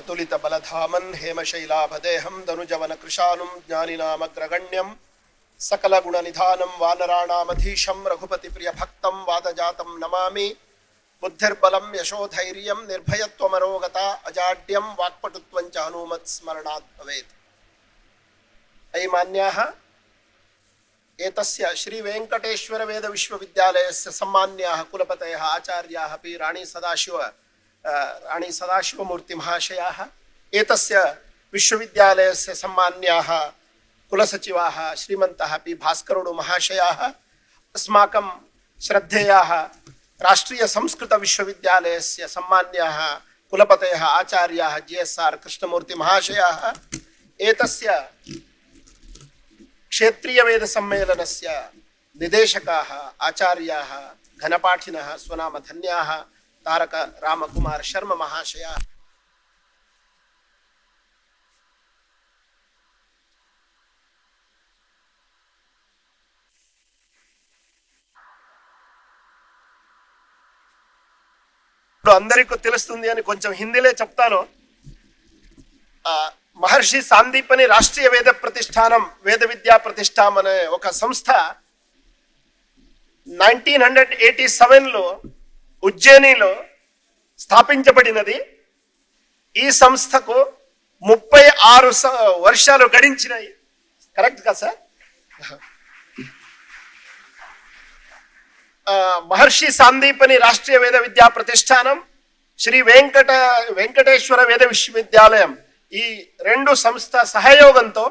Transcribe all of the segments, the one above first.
अतुलित बलधामन हेमशैलाभदेहं धनुजवन कृशानुं ज्ञानिनामग्रगण्यं सकल गुण निधानं वानराणामधीशं रघुपति प्रिय भक्तं वादजातं नमामि। बुद्धिर्बलं यशोधैर्यं निर्भयत्वमरोगता अजाड्यं वाक्पटुत्वं च हनुमत् स्मरणात् भवेत्। अयि मान्याः, एतस्य श्री वेंकटेश्वर वेद विश्वविद्यालयस्य सम्मान्याः कुलपतयः आचार्याः पि राणी सदाशिवमूर्ति महाशयाः, एतस्य विश्वविद्यालयस्य सम्मान्याः कुलसचिवाः श्रीमन्तः पि भास्करुडु महाशयाः, अस्माकं श्रद्धेयाः राष्ट्रीय संस्कृत विश्वविद्यालयस्य सम्मान्याः कुलपतयः आचार्याः GSR कृष्णमूर्ति महाशयाः, एतस्य क्षेत्रीय वेद सम्मेलनस्य निदेशकाः आचार्याः घनपाठिनः स्वनामधन्याः तारक रामकुमार शर्मा महाशयाः, అందరికీ తెలుస్తుంది అని కొంచెం హిందీలో చెప్తాను. మహర్షి సాందీపని రాష్ట్రీయ వేద ప్రతిష్టానం వేద విద్యా ప్రతిష్టానం అనే ఒక సంస్థ 1987లో ఉజ్జయినిలో స్థాపించబడినది. ఈ సంస్థకు 36 వర్షాలు గడించినాయి. కరెక్ట్ కదా సార్? మహర్షి సాందీపని రాష్ట్రీయ వేద విద్యా ప్రతిష్టానం, శ్రీ వెంకటేశ్వర వేద విశ్వవిద్యాలయం, ఈ రెండు సంస్థ సహయోగంతో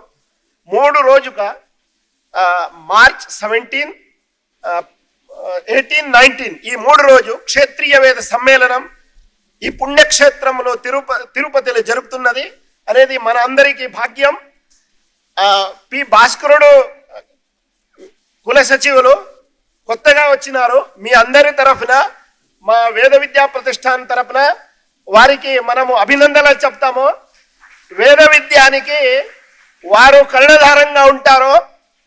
3 రోజుగా మార్చ్ 17, 18, 19 ఈ 3 రోజు క్షేత్రీయ వేద సమ్మేళనం ఈ పుణ్యక్షేత్రంలో తిరుపతిలో జరుగుతున్నది అనేది మన అందరికీ భాగ్యం. పి భాస్కరుడు కుల సచివులు కొత్తగా వచ్చినారు. మీ అందరి తరఫున, మా వేద విద్యా ప్రతిష్టాన్ తరఫున వారికి మనము అభినందనలు చెప్తాము. వేద విద్యానికి వారు కరుణాధారంగా ఉంటారు.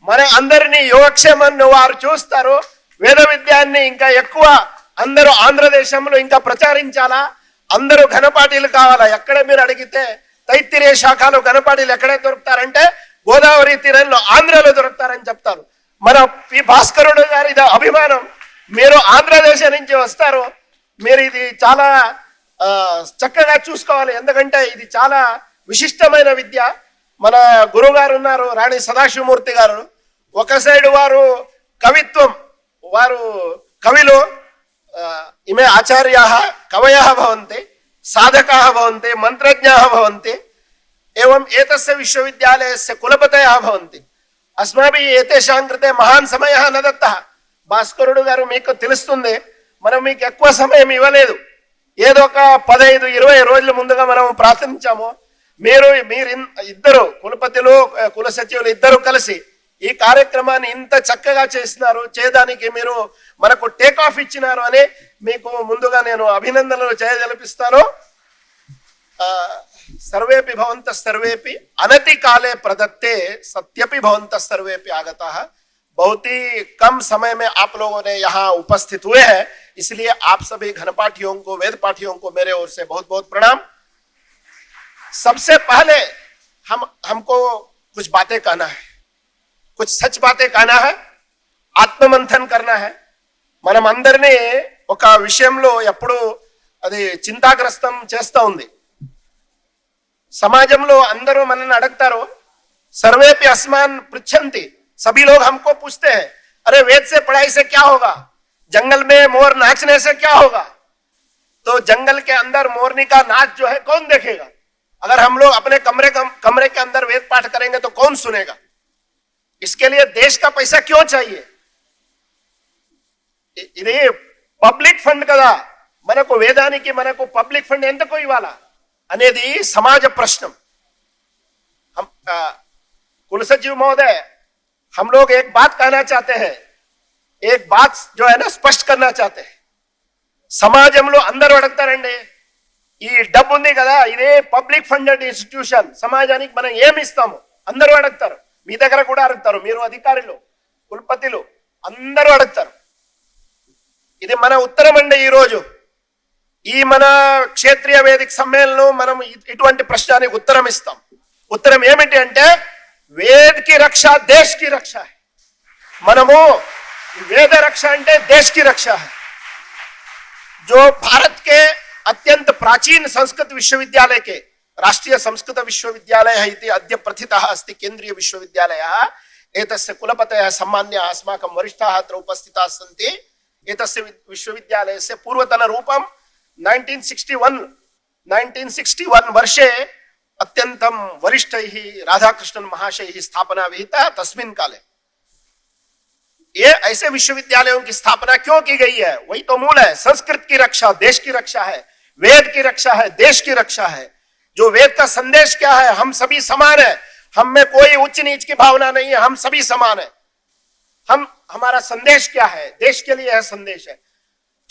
మన అందరినీ యోగక్షేమాన్ని వారు చూస్తారు. వేద విద్యాన్ని ఇంకా ఎక్కువ అందరూ ఆంధ్రదేశంలో ఇంకా ప్రచారించాలా. అందరూ ఘనపాఠీలు కావాలా. ఎక్కడ మీరు అడిగితే తైత్తిరీయ శాఖలో ఘనపాఠీలు ఎక్కడ దొరుకుతారంటే గోదావరి తీరంలో ఆంధ్రలో దొరుకుతారని చెప్తారు. మన పి భాస్కరుడు గారి అభిమానం. మీరు ఆంధ్రదేశం నుంచి వస్తారు, మీరు ఇది చాలా చక్కగా చూసుకోవాలి. ఎందుకంటే ఇది చాలా విశిష్టమైన విద్య. మన గురుగారు ఉన్నారు రాణి సదాశివమూర్తి గారు. ఒక సైడ్ వారు కవిత్వం, వారు కవిలో ఇమే ఆచార్యాः కవయः భవంతి, సాధకాः భవంతి, మంత్రజ్ఞాः భవంతి, एवं एतस्य विश्वविद्यालयस्य कुलपतयः भवन्ति. अस्माभिः एतेषां कृते महान् समयः न दत्तः. భాస్కరుడు గారు మీకు తెలుస్తుంది, మనం మీకు ఎక్కువ సమయం ఇవ్వలేదు. ఏదో ఒక 15-20 రోజుల ముందుగా మనం ప్రార్థించాము. మీరు ఇద్దరు కులపతులు కుల సచివులు ఇద్దరు కలిసి ఈ కార్యక్రమాన్ని ఇంత చక్కగా చేసినారు. చేయడానికి మీరు మనకు టేక్ ఆఫ్ ఇచ్చినారు అని మీకు ముందుగా నేను అభినందనలు చేయజలిపిస్తాను. सर्वेपि भवन्तः सर्वेपि अनति काले प्रदत्ते सत्यपि भवन्तः सर्वेपि आगताः. बहुत ही कम समय में आप लोगों ने यहाँ उपस्थित हुए हैं, इसलिए आप सभी घनपाठियों को, वेद पाठियों को मेरे ओर से बहुत बहुत प्रणाम. सबसे पहले हमको कुछ बातें कहना है, कुछ सच बातें कहना है, ఆత్మమంథన్ करना है. మనం అందరినీ ఒక విషయంలో ఎప్పుడు అది చింతాగ్రస్తం చేస్తూ ఉంది. సమాజంలో అందరూ మనల్ని అడుగుతారు, सर्वेपि अस्मान पृच्छन्ति, सभी लोग हमको पूछते हैं, अरे वेद से पढ़ाई से क्या होगा, जंगल में मोर नाचने से क्या होगा. तो जंगल के अंदर मोरनी का नाच जो है कौन देखेगा? अगर हम लोग अपने कमरे के अंदर वेद पाठ करेंगे तो कौन सुनेगा? इसके लिए देश का पैसा क्यों चाहिए? ఇది పబ్లిక్ ఫండ్ కదా, మనకు వేదానికి మనకు పబ్లిక్ ఫండ్ ఎందుకు ఇవ్వాలా అనేది समाज प्रश्न. हम कुल सचिव महोदय, हम लोग एक बात कहना चाहते हैं, एक बात जो है ना स्पष्ट करना चाहते हैं. సమాజంలో అందరూ అడుగుతారండి, ఈ డబ్బు ఉంది కదా, ఇదే పబ్లిక్ ఫండెడ్ ఇన్స్టిట్యూషన్, సమాజానికి మనం ఏమి ఇస్తాము అందరూ అడుగుతారు. మీ దగ్గర కూడా అడుగుతారు, మీరు అధికారులు కులపతులు అందరూ అడుగుతారు. ఇది మన ఉత్తరం అండి. ఈరోజు ఈ మన క్షేత్రీయ వేదిక సమ్మేళనం మనం ఇటువంటి ప్రశ్నానికి ఉత్తరం ఇస్తాం. ఉత్తరం ఏమిటి అంటే वेद की रक्षा देश की रक्षा है. मनमो वेद रक्षा अंटे देश की रक्षा है. जो भारत के अत्यंत प्राचीन संस्कृत विश्वविद्यालय के राष्ट्रीय संस्कृत विश्वविद्यालय इति अद्य प्रथितः अस्ति केंद्रीय विश्वविद्यालयः. एतस्य कुलपतयः सम्मान्याः अस्माकं वरिष्ठाः अत्र उपस्थिताः सन्ति. एतस्य विश्वविद्यालयस्य पूर्वतन रूपं 1961 वर्षे अत्यंतम वरिष्ठैः राधाकृष्णन महाशयैः स्थापना विहिता. तस्मिन् काले ये ऐसे विश्वविद्यालयों की स्थापना क्यों की गई है? वही तो मूल है. संस्कृत की रक्षा देश की रक्षा है, वेद की रक्षा है देश की रक्षा है. जो वेद का संदेश क्या है? हम सभी समान है, हम में कोई उच्च नीच की भावना नहीं है, हम सभी समान है. हमारा संदेश क्या है? देश के लिए है संदेश है.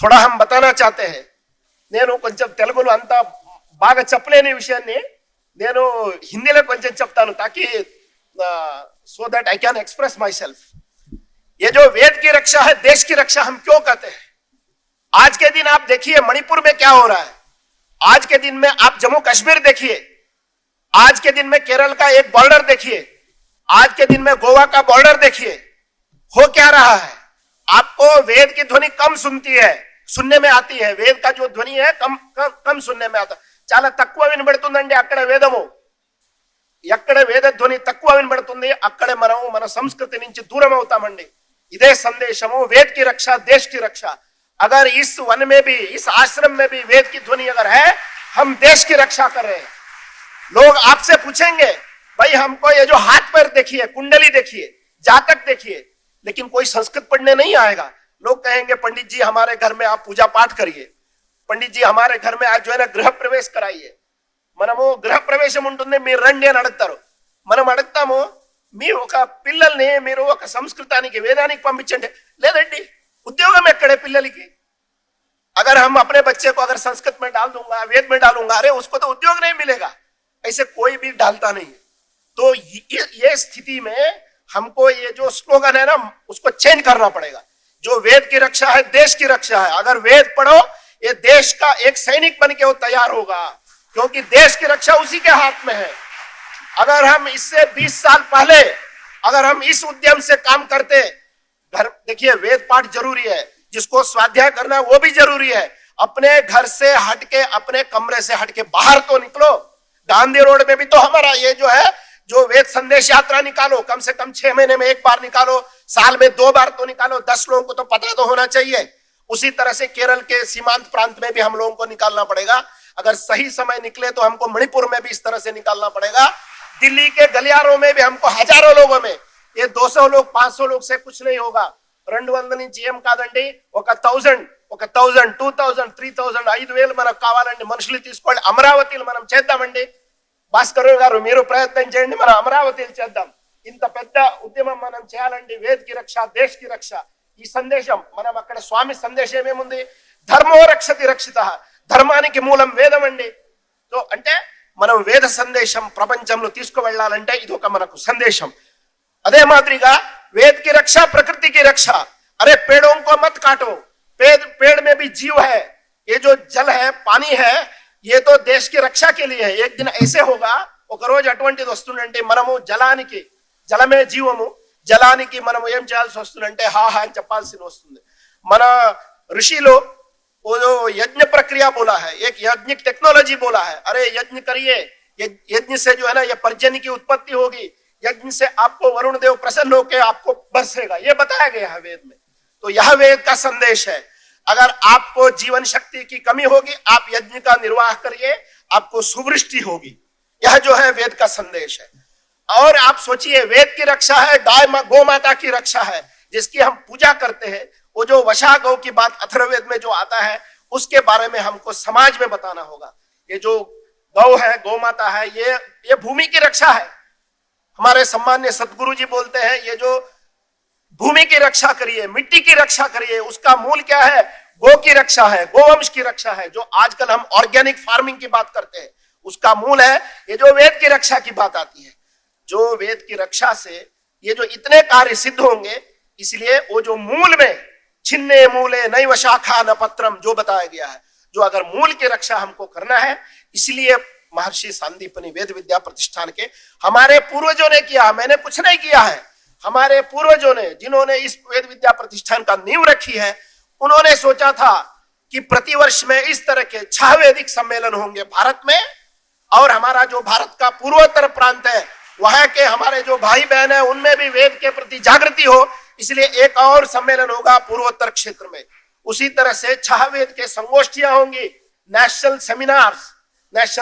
थोड़ा हम बताना चाहते हैं. నేను కొంచెం తెలుగులో అంతా బాగా చెప్పలేని విషయాన్ని నేను హిందీలో కొంచెం చెప్తాను ताकि so that I can express myself. ये जो वेद की रक्षा है देश की रक्षा हम क्यों कहते हैं? आज के दिन आप देखिए मणिपुर में क्या हो रहा है. आज के दिन में आप जम्मू कश्मीर देखिए. आज के दिन में केरल का एक बॉर्डर देखिए. आज के दिन में गोवा का बॉर्डर देखिए. हो क्या रहा है? आपको वेद की ध्वनि कम सुनने में आती है. वेद का जो ध्वनि है कम सुनने में आता. చాలా తక్కువ వినబడుతుందండి. అక్కడ వేదము ఎక్కడ వేద ధ్వని తక్కువ వినబడుతుంది అక్కడే మనం మన సంస్కృతి నుంచి దూరం అవుతామండి. ఇదే సందేశము वेद की रक्षा देश की रक्षा. अगर इस वन में भी इस आश्रम में भी वेद की ध्वनि अगर है हम देश की रक्षा कर रहे हैं. लोग आपसे पूछेंगे भाई हमको ये जो हाथ पैर देखिए, कुंडली देखिए, जातक देखिए, लेकिन कोई संस्कृत पढ़ने नहीं आएगा. लोग कहेंगे पंडित जी हमारे घर में आप पूजा पाठ करिए, पंडित जी हमारे घर में आज जो है ना गृह प्रवेश कराइए. మనము గృహ ప్రవేశం ఉంటుంది, మీరు రండి అని అడుగుతారు. మనం అడుగుతాము మీ ఒక పిల్లల్ని మీరు ఒక సంస్కృతానికి వేదానికి పంపించండి. లేదండి ఉద్యోగం ఎక్కడే పిల్లలకి? अगर हम अपने बच्चे को अगर संस्कृत में डाल दूंगा, वेद में डालूंगा, अरे उसको तो उद्योग नहीं मिलेगा. ऐसे कोई भी डालता नहीं. तो ये स्थिति में हमको ये जो स्लोगन है ना उसको चेंज करना पड़ेगा. जो वेद की रक्षा है देश की रक्षा है. अगर वेद पढ़ो ये देश का एक सैनिक बन के वो तैयार होगा, क्योंकि देश की रक्षा उसी के हाथ में है. अगर हम इससे 20 साल पहले अगर हम इस उद्यम से काम करते, घर देखिए वेद पाठ जरूरी है, जिसको स्वाध्याय करना वो भी जरूरी है. अपने घर से हटके अपने कमरे से हटके बाहर तो निकलो. गांधी रोड में भी तो हमारा ये जो है जो वेद संदेश यात्रा निकालो, कम से कम 6 महीने में एक बार निकालो, साल में 2 बार तो निकालो. 10 लोगों को तो पता तो होना चाहिए. उसी तरह से केरल के सीमांत प्रांत में भी हम लोगों को निकालना पड़ेगा. अगर सही समय निकले तो हमको मणिपुर में भी इस तरह से निकालना पड़ेगा. दिल्ली के गलियारों में भी हमको हजारों लोगों में ये 200 लोग 500 लोग से कुछ नहीं होगा. 200 నుంచి ఏం కాదండి, ఒక 1000 2000 3000 5000 మనకు కావాలండి. మనుషులు తీసుకోండి, అమరావతిలో మనం చేద్దామండి. భాస్కర్ గారు మీరు ప్రయత్నం చేయండి, మనం అమరావతిలో చేద్దాం. ఇంత పెద్ద ఉద్యమం మనం చేయాలండి. వేద్ కి రక్ష దేశ్ కి రక్ష ఈ సందేశం మనం అక్కడ స్వామి సందేశం ఏముంది? ధర్మో రక్షతి రక్షితః. ధర్మానికి మూలం వేదం అండి. సో అంటే మనం వేద సందేశం ప్రపంచంలో తీసుకువెళ్ళాలంటే ఇది ఒక మనకు సందేశం. అదే మాదిరిగా वेद की रक्षा प्रकृति की रक्षा. अरे पेड़ों को मत काटो, पेड़ में भी जीव है. ये जो जल है पानी है ये तो देश की रक्षा के लिए है. एक दिन ऐसे होगा ఒక రోజు అటువంటిది వస్తుందంటే మనము జలమే జీవము, జలానికి మనం ఏం చేయాల్సి వస్తుందంటే హా హా అని చెప్పాల్సి వస్తుంది. మన ऋषिలో वो जो यज्ञ प्रक्रिया बोला है, एक यज्ञिक टेक्नोलॉजी बोला है. अरे यज्ञ करिए, यज्ञ से जो है ना ये पर्जन्य की उत्पत्ति होगी, यज्ञ से आपको वरुण देव प्रसन्न होकर आपको बरसेगा. ये बताया गया है वेद में. तो यह वेद का संदेश है. अगर आपको जीवन शक्ति की कमी होगी आप यज्ञ का निर्वाह करिए, आपको सुवृष्टि होगी. यह जो है वेद का संदेश है. और आप सोचिए वेद की रक्षा है, गौ माता की रक्षा है जिसकी हम पूजा करते हैं. वो जो वशा गौ की बात अथर्ववेद में जो आता है उसके बारे में हमको समाज में बताना होगा. ये जो गौ है, गौ माता है, ये भूमि की रक्षा है. हमारे सम्मान्य सदगुरु जी बोलते हैं ये जो भूमि की रक्षा करिए, मिट्टी की रक्षा करिए, उसका मूल क्या है? गौ की रक्षा है, गोवंश की रक्षा है. जो आजकल हम ऑर्गेनिक फार्मिंग की बात करते हैं उसका मूल है ये जो वेद की रक्षा की बात आती है. जो वेद की रक्षा से ये जो इतने कार्य सिद्ध होंगे, इसलिए वो जो मूल में छिन्ने मूले नैव शाखा न पत्रम जो बताया गया है, जो अगर मूल की रक्षा हमको करना है, इसलिए महर्षि सांदीपनि वेद विद्या प्रतिष्ठान के हमारे पूर्वजों ने किया, मैंने कुछ नहीं किया है। हमारे पूर्वजों ने, जिन्होंने इस वेद विद्या प्रतिष्ठान का नींव रखी है, उन्होंने सोचा था कि प्रतिवर्ष में इस तरह के 6 वैदिक सम्मेलन होंगे भारत में, और हमारा जो भारत का पूर्वोत्तर प्रांत है, वहां के हमारे जो भाई बहन है, उनमें भी वेद के प्रति जागृति हो, इसलिए एक और सम्मेलन होगा पूर्वोत्तर क्षेत्र में। उसी तरह से 6 वेद के संगोष्ठियां होंगी, नेशनल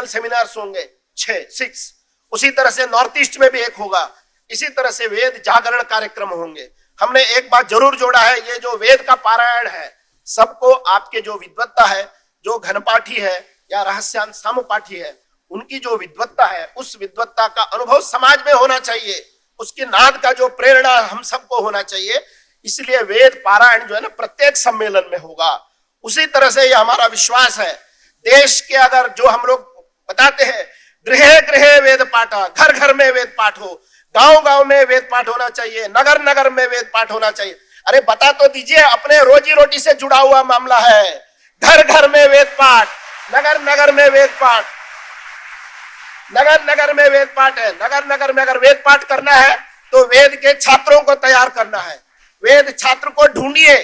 सेमिनार्स होंगे 6। उसी तरह से नॉर्थ ईस्ट में भी एक होगा। इसी तरह से वेद जागरण कार्यक्रम होंगे। हमने एक बात जरूर जोड़ा है, ये जो वेद का पारायण है, सबको आपके जो विद्वत्ता है, जो घनपाठी है या रहस्यांश सामपाठी है, उनकी जो विद्वत्ता है, उस विद्वत्ता का अनुभव समाज में होना चाहिए, उसकी नाद का जो प्रेरणा हम सबको होना चाहिए। इसलिए वेद पारायण जो है ना, प्रत्येक सम्मेलन में होगा। उसी तरह से ये हमारा विश्वास है, देश के अगर जो हम लोग बताते हैं, गृह गृह वेद पाठ, घर घर में वेद पाठ हो, गांव गांव में वेद पाठ होना चाहिए, नगर नगर में वेद पाठ होना चाहिए। अरे बता तो दीजिए, अपने रोजी रोटी से जुड़ा हुआ मामला है। घर घर में वेद पाठ, नगर नगर में वेद पाठ, नगर नगर में वेद पाठ है। नगर नगर में अगर वेद पाठ करना है तो वेद के छात्रों को तैयार करना है। वेद छात्र को ढूंढिए,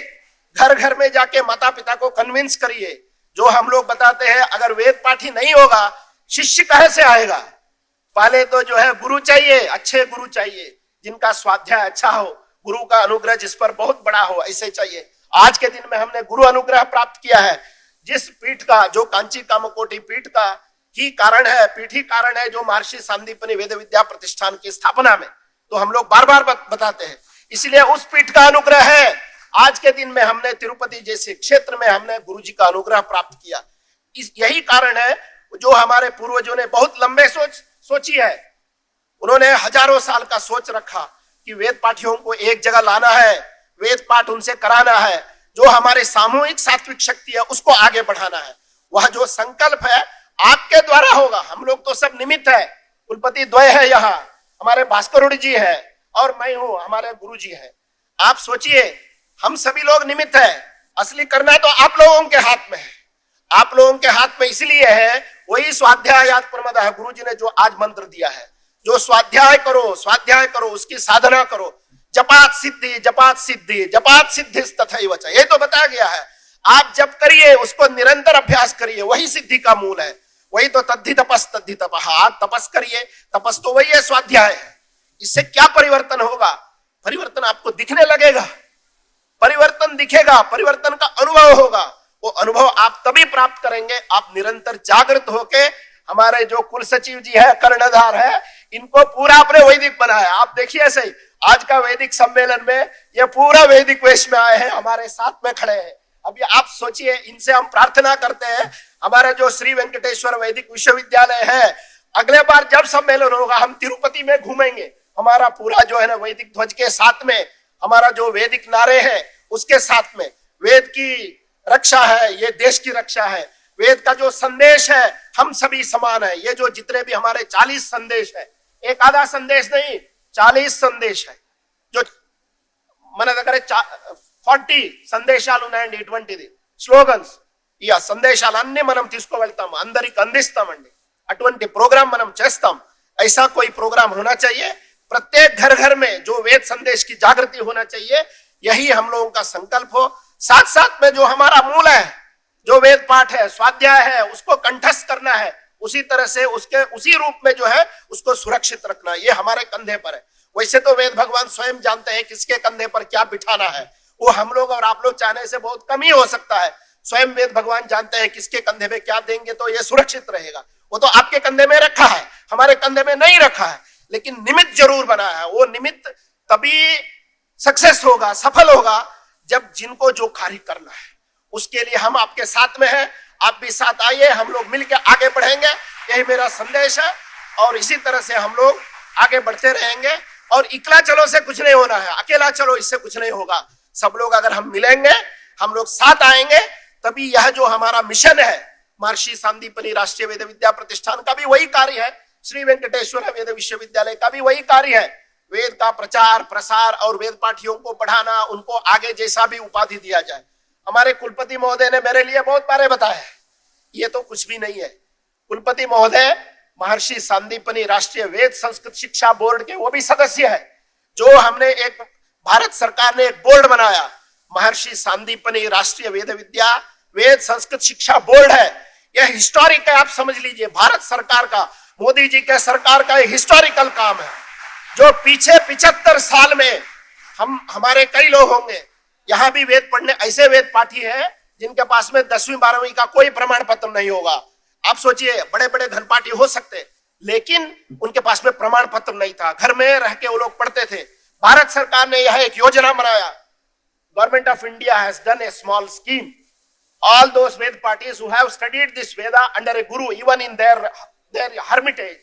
घर घर में जाके माता पिता को कन्विंस करिए। जो हम लोग बताते हैं, अगर वेद पाठी नहीं होगा, शिष्य कहां से आएगा? पहले तो जो है गुरु चाहिए, अच्छे गुरु चाहिए, जिनका स्वाध्याय अच्छा हो, गुरु का अनुग्रह जिस पर बहुत बड़ा हो, ऐसे चाहिए। आज के दिन में हमने गुरु अनुग्रह प्राप्त किया है, जिस पीठ का, जो कांची कामकोटि पीठ का ही कारण है, पीठ ही कारण है, जो महर्षि सांदीपनि वेद विद्या प्रतिष्ठान की स्थापना में, तो हम लोग बार बार बताते हैं। इसलिए उस पीठ का अनुग्रह है। आज के दिन में हमने तिरुपति जैसे क्षेत्र में हमने गुरु जी का अनुग्रह प्राप्त किया। यही कारण है जो हमारे पूर्वजों ने बहुत लंबे सोची है। उन्होंने हजारों साल का सोच रखा कि वेद पाठियों को एक जगह लाना है, वेद पाठ उनसे कराना है, जो हमारे सामूहिक सात्विक शक्ति है उसको आगे बढ़ाना है। वह जो संकल्प है आपके द्वारा होगा। हम लोग तो सब निमित्त है, कुलपति द्वय है, यहाँ हमारे भास्करुड़ जी है और मैं हूं, हमारे गुरु जी है। आप सोचिए, हम सभी लोग निमित्त है, असली करना तो आप लोगों के हाथ में है। आप लोगों के हाथ में इसलिए है, वही स्वाध्याय याद प्रमद है, गुरु जी ने जो आज मंत्र दिया है, जो स्वाध्याय करो, उसकी साधना करो। जपात सिद्धि जपात सिद्धि जपात सिद्धि तथैव च, ये तो बताया गया है। आप जप करिए, उसको निरंतर अभ्यास करिए, वही सिद्धि का मूल है। वही तो तद्धि तपः, आप तपस करिए, तपस तो वही है, स्वाध्याय है। इससे क्या परिवर्तन होगा? परिवर्तन आपको दिखने लगेगा, परिवर्तन दिखेगा, परिवर्तन का अनुभव होगा। वो अनुभव आप तभी प्राप्त करेंगे, आप निरंतर जागृत होके। हमारे जो कुल सचिव जी है, कर्णधार है, इनको पूरा अपने वैदिक बनाया। आप देखिए ऐसे ही आज का वैदिक सम्मेलन में ये पूरा वैदिक वेश में आए हैं, हमारे साथ में खड़े हैं। अभी आप सोचिए, इनसे हम प्रार्थना करते हैं, हमारा जो श्री वेंकटेश्वर वैदिक विश्वविद्यालय है, अगले बार जब सम्मेलन होगा हम तिरुपति में घूमेंगे। हमारा पूरा जो है ना वैदिक ध्वज के साथ में हमारा जो वैदिक नारे हैं उसके साथ में वेद की रक्षा है, ये देश की रक्षा है। वेद का जो संदेश है, हम सभी समान है। ये जो जितने भी हमारे 40 संदेश है, एक आधा संदेश नहीं, 40 संदेश है। जो मन 40 సందేశాలు ఉన్నాయండి, ఇటువంటిది స్లోగన్స్. ఈ సందేశాలన్నీ మనం తీసుకువెళ్తాం, అందరికి అందిస్తామండి. అటువంటి ప్రోగ్రాम మనం చేస్తాం। ऐसा कोई प्रोग्राम होना चाहिए, प्रत्येक घर घर में जो वेद संदेश की जागृति होना चाहिए, यही हम लोगों का संकल्प हो। साथ साथ में जो हमारा मूल है, जो वेद पाठ है, स्वाध्याय है, उसको कंठस्थ करना है। उसी तरह से उसके उसी रूप में जो है उसको सुरक्षित रखना, ये हमारे कंधे पर है। वैसे तो वेद भगवान स्वयं जानते हैं किसके कंधे पर क्या बिठाना है। वो हम लोग और आप लोग चाहने से बहुत कम ही हो सकता है। स्वयं वेद भगवान जानते हैं किसके कंधे पे क्या देंगे तो ये सुरक्षित रहेगा। वो तो आपके कंधे में रखा है, हमारे कंधे में नहीं रखा है, लेकिन निमित्त जरूर बनाया है। वो निमित्त तभी सक्सेस होगा, सफल होगा, जब जिनको जो कार्य करना है उसके लिए हम आपके साथ में हैं। आप भी साथ आइए, हम लोग मिलकर आगे बढ़ेंगे, यही मेरा संदेश है। और इसी तरह से हम लोग आगे बढ़ते रहेंगे। और इकला चलो से कुछ नहीं होना है, अकेला चलो इससे कुछ नहीं होगा। सब लोग अगर हम मिलेंगे, हम लोग साथ आएंगे, तभी यह जो हमारा मिशन है, महर्षि सांदीपनि राष्ट्रीय वेद विद्या प्रतिष्ठान का भी वही कार्य है, श्री वेंकटेश्वर वेद विश्वविद्यालय का भी वही कार्य है। वेद का प्रचार प्रसार और वेद पाठियों को बढ़ाना, उनको आगे जैसा भी उपाधि दिया जाए। हमारे कुलपति महोदय ने मेरे लिए बहुत बारे बताया है ये तो कुछ भी नहीं है। कुलपति महोदय महर्षि सांदीपनि राष्ट्रीय वेद संस्कृत शिक्षा बोर्ड के वो भी सदस्य है। जो हमने एक भारत सरकार ने एक बोर्ड बनाया, महर्षि सांदीपनि राष्ट्रीय वेद संस्कृत शिक्षा बोर्ड है। यह हिस्टोरिक है, आप समझ लीजिए। भारत सरकार का, मोदी जी के सरकार का एक हिस्टोरिकल काम है, जो पीछे 75 साल में हमारे कई लोग होंगे यहां भी वेद पढ़ने, ऐसे वेद पाठी है जिनके पास में 10वीं 12वीं का कोई प्रमाण पत्र नहीं होगा। आप सोचिए, बड़े बड़े धनपाठी हो सकते, लेकिन उनके पास में प्रमाण पत्र नहीं था, घर में रह के वो लोग पढ़ते थे। भारत सरकार ने यह एक योजना बनाया, government of India has done A small scheme. All those Ved parties who have studied this Veda under a guru, even in their hermitage,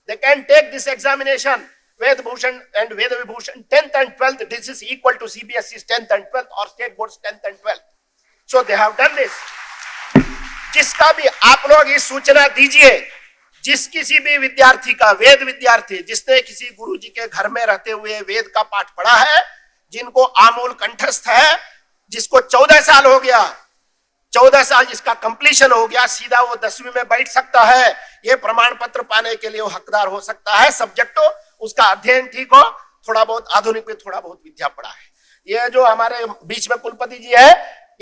they can take this examination, Ved Bhushan and Veda Vibhushan, 10th and 12th. This is equal to CBSE's 10th and 12th or state board's 10th and 12th. So they have done this. जिसका भी आप लोग इस सूचना दीजिए, जिस किसी भी विद्यार्थी का, वेद विद्यार्थी जिसने किसी गुरु जी के घर में रहते हुए वेद का पाठ पढ़ा है, जिनको आमूल कंठस्थ है, जिसको 14 साल हो गया, 14 साल जिसका कंप्लीशन हो गया, सीधा वो 10वीं में बैठ सकता है। ये प्रमाण पत्र पाने के लिए वो हकदार हो सकता है। सब्जेक्ट हो, उसका अध्ययन ठीक हो, थोड़ा बहुत आधुनिक में थोड़ा बहुत विद्या पढ़ा है। ये जो हमारे बीच में कुलपति जी है,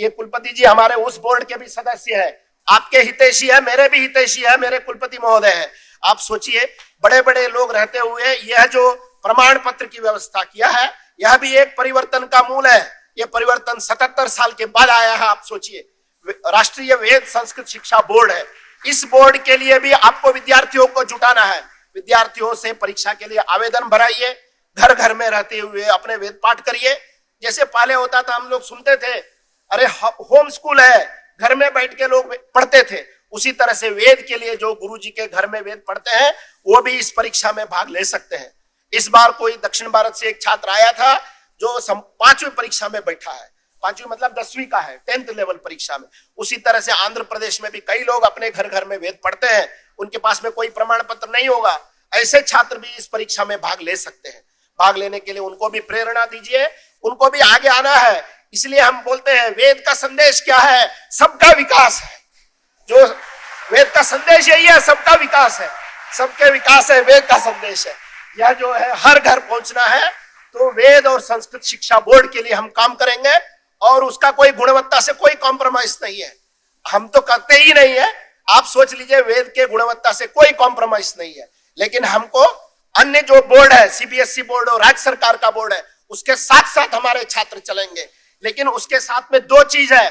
ये कुलपति जी हमारे उस बोर्ड के भी सदस्य है, आपके हितैषी है, मेरे भी हितैषी है, मेरे कुलपति महोदय है। आप सोचिए, बड़े बड़े लोग रहते हुए यह जो प्रमाण पत्र की व्यवस्था किया है, यह भी एक परिवर्तन का मूल है। यह परिवर्तन 77 साल के बाद आया है। आप सोचिए, राष्ट्रीय वेद संस्कृत शिक्षा बोर्ड है। इस बोर्ड के लिए भी आपको विद्यार्थियों को जुटाना है। विद्यार्थियों से परीक्षा के लिए आवेदन भराइए, घर घर में रहते हुए अपने वेद पाठ करिए। जैसे पहले होता था, हम लोग सुनते थे, अरे होम स्कूल है, घर में बैठ के लोग पढ़ते थे। उसी तरह से वेद के लिए जो गुरु जी के घर में वेद पढ़ते हैं, वो भी इस परीक्षा में भाग ले सकते हैं। इस बार कोई दक्षिण भारत से एक छात्र आया था जो 5वीं परीक्षा में बैठा है। 5वीं मतलब 10वीं का है, 10th लेवल परीक्षा में। उसी तरह से आंध्र प्रदेश में भी कई लोग अपने घर घर में वेद पढ़ते हैं, उनके पास में कोई प्रमाण पत्र नहीं होगा। ऐसे छात्र भी इस परीक्षा में भाग ले सकते हैं। भाग लेने के लिए उनको भी प्रेरणा दीजिए, उनको भी आगे आना है। इसलिए हम बोलते हैं, वेद का संदेश क्या है? सबका विकास है। जो वेद का संदेश यही है, सबका विकास है, सबके विकास है, वेद का संदेश है। यह जो है हर घर पहुंचना है। तो वेद और संस्कृत शिक्षा बोर्ड के लिए हम काम करेंगे, और उसका कोई गुणवत्ता से कोई कॉम्प्रोमाइज नहीं है। हम तो करते ही नहीं है। आप सोच लीजिए, वेद के गुणवत्ता से कोई कॉम्प्रोमाइज नहीं है। लेकिन हमको अन्य जो बोर्ड है, सीबीएसई बोर्ड और राज्य सरकार का बोर्ड है, उसके साथ साथ हमारे छात्र चलेंगे। लेकिन उसके साथ में 2 चीज है,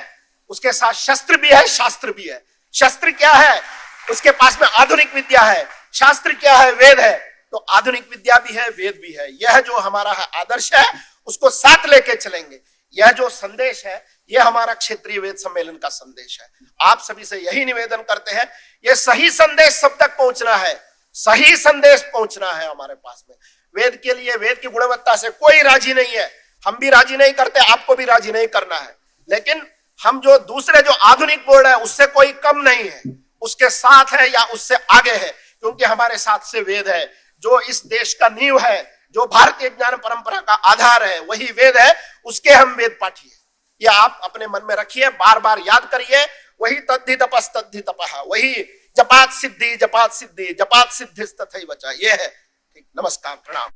उसके साथ शस्त्र भी है, शास्त्र भी है। शस्त्र क्या है? उसके पास में आधुनिक विद्या है। शास्त्र क्या है? वेद है। तो आधुनिक विद्या भी है, वेद भी है। यह जो हमारा आदर्श है, उसको साथ लेके चलेंगे। यह जो संदेश है, यह हमारा क्षेत्रीय वेद सम्मेलन का संदेश है। आप सभी से यही निवेदन करते हैं, यह सही संदेश सब तक पहुंचना है, सही संदेश पहुंचना है हमारे पास में। वेद के लिए, वेद की गुणवत्ता से कोई राजी नहीं है, हम भी राजी नहीं करते, आपको भी राजी नहीं करना है। लेकिन हम जो दूसरे जो आधुनिक बोर्ड है, उससे कोई कम नहीं है, उसके साथ है या उससे आगे है, क्योंकि हमारे साथ से वेद है, जो इस देश का नींव है, जो भारतीय ज्ञान परंपरा का आधार है, वही वेद है। उसके हम वेद पाठी है। ये आप अपने मन में रखिए, बार बार याद करिए। वही तद्धि तपस् तद्धि तपः, वही जपात सिद्धि जपात सिद्धि जपात सिद्धिस्तथैव च। ये है। ठीक, नमस्कार, प्रणाम।